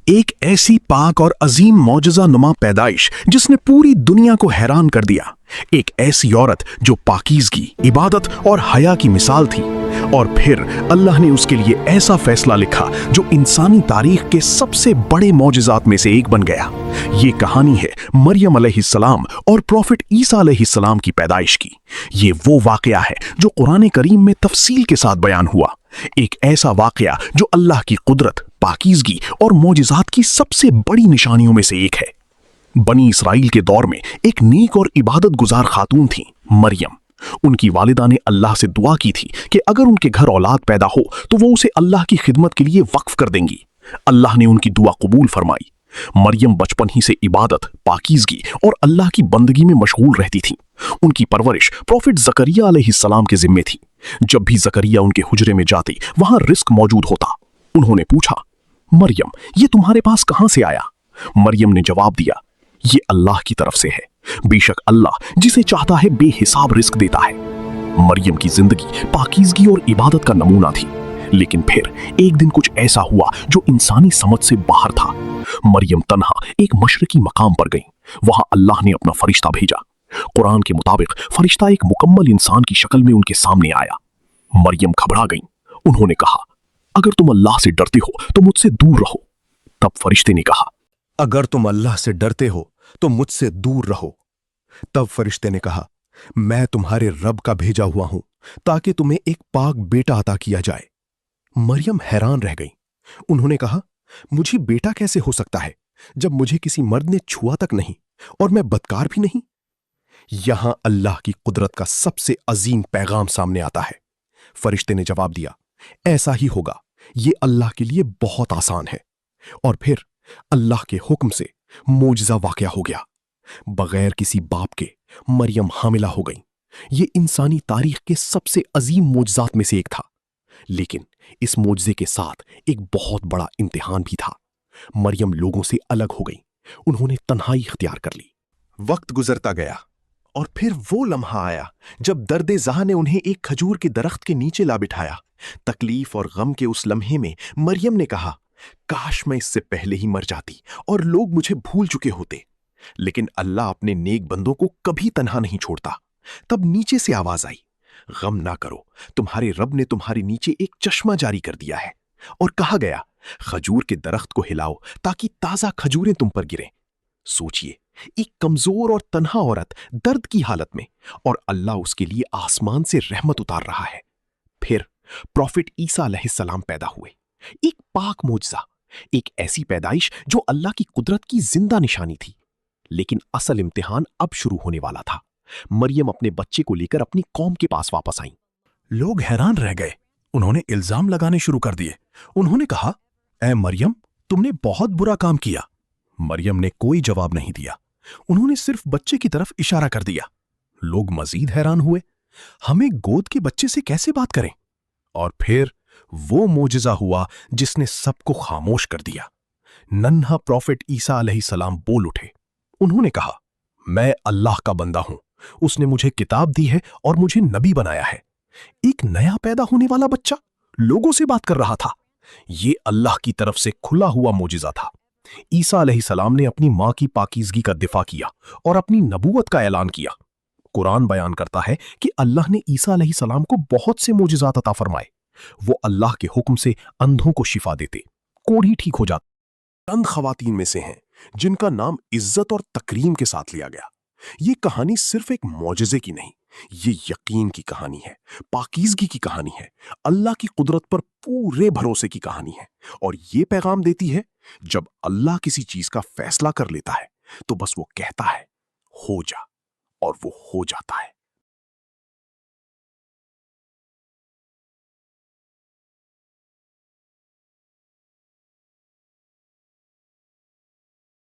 ایک ایسی پاک اور عظیم معجزہ نما پیدائش جس نے پوری دنیا کو حیران کر دیا۔ ایک ایسی عورت جو پاکیزگی، عبادت اور حیا کی مثال تھی، اور پھر اللہ نے اس کے لیے ایسا فیصلہ لکھا جو انسانی تاریخ کے سب سے بڑے معجزات میں سے ایک بن گیا۔ یہ کہانی ہے مریم علیہ السلام اور پروفٹ عیسیٰ علیہ السلام کی پیدائش کی۔ یہ وہ واقعہ ہے جو قرآن کریم میں تفصیل کے ساتھ بیان ہوا، ایک ایسا واقعہ جو اللہ کی قدرت، پاکیزگی اور معجزات کی سب سے بڑی نشانیوں میں سے ایک ہے۔ بنی اسرائیل کے دور میں ایک نیک اور عبادت گزار خاتون تھیں، مریم۔ ان کی والدہ نے اللہ سے دعا کی تھی کہ اگر ان کے گھر اولاد پیدا ہو تو وہ اسے اللہ کی خدمت کے لیے وقف کر دیں گی۔ اللہ نے ان کی دعا قبول فرمائی۔ مریم بچپن ہی سے عبادت، پاکیزگی اور اللہ کی بندگی میں مشغول رہتی تھیں۔ ان کی پرورش پروفٹ زکریا علیہ السلام کے ذمے تھی۔ جب بھی زکریا ان کے حجرے میں جاتے وہاں رزق موجود ہوتا۔ انہوں نے پوچھا، مریم یہ تمہارے پاس کہاں سے آیا؟ مریم نے جواب دیا، یہ اللہ کی طرف سے ہے، بے شک اللہ جسے چاہتا ہے بے حساب رزق دیتا ہے۔ مریم کی زندگی پاکیزگی اور عبادت کا نمونہ تھی، لیکن پھر ایک دن کچھ ایسا ہوا جو انسانی سمجھ سے باہر تھا۔ مریم تنہا ایک مشرقی مقام پر گئی۔ وہاں اللہ نے اپنا فرشتہ بھیجا۔ قرآن کے مطابق فرشتہ ایک مکمل انسان کی شکل میں ان کے سامنے آیا۔ مریم گھبرا گئیں۔ انہوں نے کہا، اگر تم اللہ سے ڈرتے ہو تو مجھ سے دور رہو۔ تب فرشتے نے کہا، اگر تم اللہ سے ڈرتے ہو تو مجھ سے دور رہو۔ تب فرشتے نے کہا، میں تمہارے رب کا بھیجا ہوا ہوں تاکہ تمہیں ایک پاک بیٹا عطا کیا جائے۔ مریم حیران رہ گئی۔ انہوں نے کہا، مجھے بیٹا کیسے ہو سکتا ہے جب مجھے کسی مرد نے چھوا تک نہیں اور میں بدکار بھی نہیں؟ یہاں اللہ کی قدرت کا سب سے عظیم پیغام سامنے آتا ہے۔ فرشتے نے جواب دیا، ایسا ہی ہوگا، یہ اللہ کے لیے بہت آسان ہے۔ اور پھر اللہ کے حکم سے معجزہ واقعہ ہو گیا۔ بغیر کسی باپ کے مریم حاملہ ہو گئی۔ یہ انسانی تاریخ کے سب سے عظیم معجزات میں سے ایک تھا، لیکن اس معجزے کے ساتھ ایک بہت بڑا امتحان بھی تھا۔ مریم لوگوں سے الگ ہو گئی۔ انہوں نے تنہائی اختیار کر لی۔ وقت گزرتا گیا اور پھر وہ لمحہ آیا جب درد زہا نے انہیں ایک کھجور کے درخت کے نیچے لا بٹھایا۔ تکلیف اور غم کے اس لمحے میں مریم نے کہا، کاش میں اس سے پہلے ہی مر جاتی اور لوگ مجھے بھول چکے ہوتے۔ لیکن اللہ اپنے نیک بندوں کو کبھی تنہا نہیں چھوڑتا۔ تب نیچے سے آواز آئی، غم نہ کرو، تمہارے رب نے تمہارے نیچے ایک چشمہ جاری کر دیا ہے۔ اور کہا گیا، کھجور کے درخت کو ہلاؤ تاکہ تازہ کھجوریں تم پر گریں۔ سوچئے، ایک کمزور اور تنہا عورت درد کی حالت میں، اور اللہ اس کے لیے آسمان سے رحمت اتار رہا ہے۔ پھر پروفٹ عیسیٰ علیہ السلام پیدا ہوئے، ایک پاک معجزہ، ایک ایسی پیدائش جو اللہ کی قدرت کی زندہ نشانی تھی۔ لیکن اصل امتحان اب شروع ہونے والا تھا۔ مریم اپنے بچے کو لے کر اپنی قوم کے پاس واپس آئیں۔ لوگ حیران رہ گئے۔ انہوں نے الزام لگانے شروع کر دیے۔ انہوں نے کہا، اے مریم تم نے بہت برا کام کیا۔ مریم نے کوئی جواب نہیں دیا۔ انہوں نے صرف بچے کی طرف اشارہ کر دیا۔ لوگ مزید حیران ہوئے، ہمیں گود کے بچے سے کیسے بات کریں؟ اور پھر وہ معجزہ ہوا جس نے سب کو خاموش کر دیا۔ ننھا پروفٹ عیسیٰ علیہ السلام بول اٹھے۔ انہوں نے کہا، میں اللہ کا بندہ ہوں، اس نے مجھے کتاب دی ہے اور مجھے نبی بنایا ہے۔ ایک نیا پیدا ہونے والا بچہ لوگوں سے بات کر رہا تھا۔ یہ اللہ کی طرف سے کھلا ہوا معجزہ تھا۔ عیسیٰ علیہ السلام نے اپنی ماں کی پاکیزگی کا دفاع کیا اور اپنی نبوت کا اعلان کیا۔ قرآن بیان کرتا ہے کہ اللہ نے عیسیٰ علیہ السلام کو بہت سے معجزات عطا فرمائے۔ وہ اللہ کے حکم سے اندھوں کو شفا دیتے، کوڑھی ٹھیک ہو جاتے۔ چند خواتین میں سے ہیں جن کا نام عزت اور تکریم کے ساتھ لیا گیا۔ یہ کہانی صرف ایک معجزے کی نہیں، یہ یقین کی کہانی ہے، پاکیزگی کی کہانی ہے، اللہ کی قدرت پر پورے بھروسے کی کہانی ہے، اور یہ پیغام دیتی ہے، جب اللہ کسی چیز کا فیصلہ کر لیتا ہے تو بس وہ کہتا ہے، ہو جا، اور وہ ہو جاتا ہے۔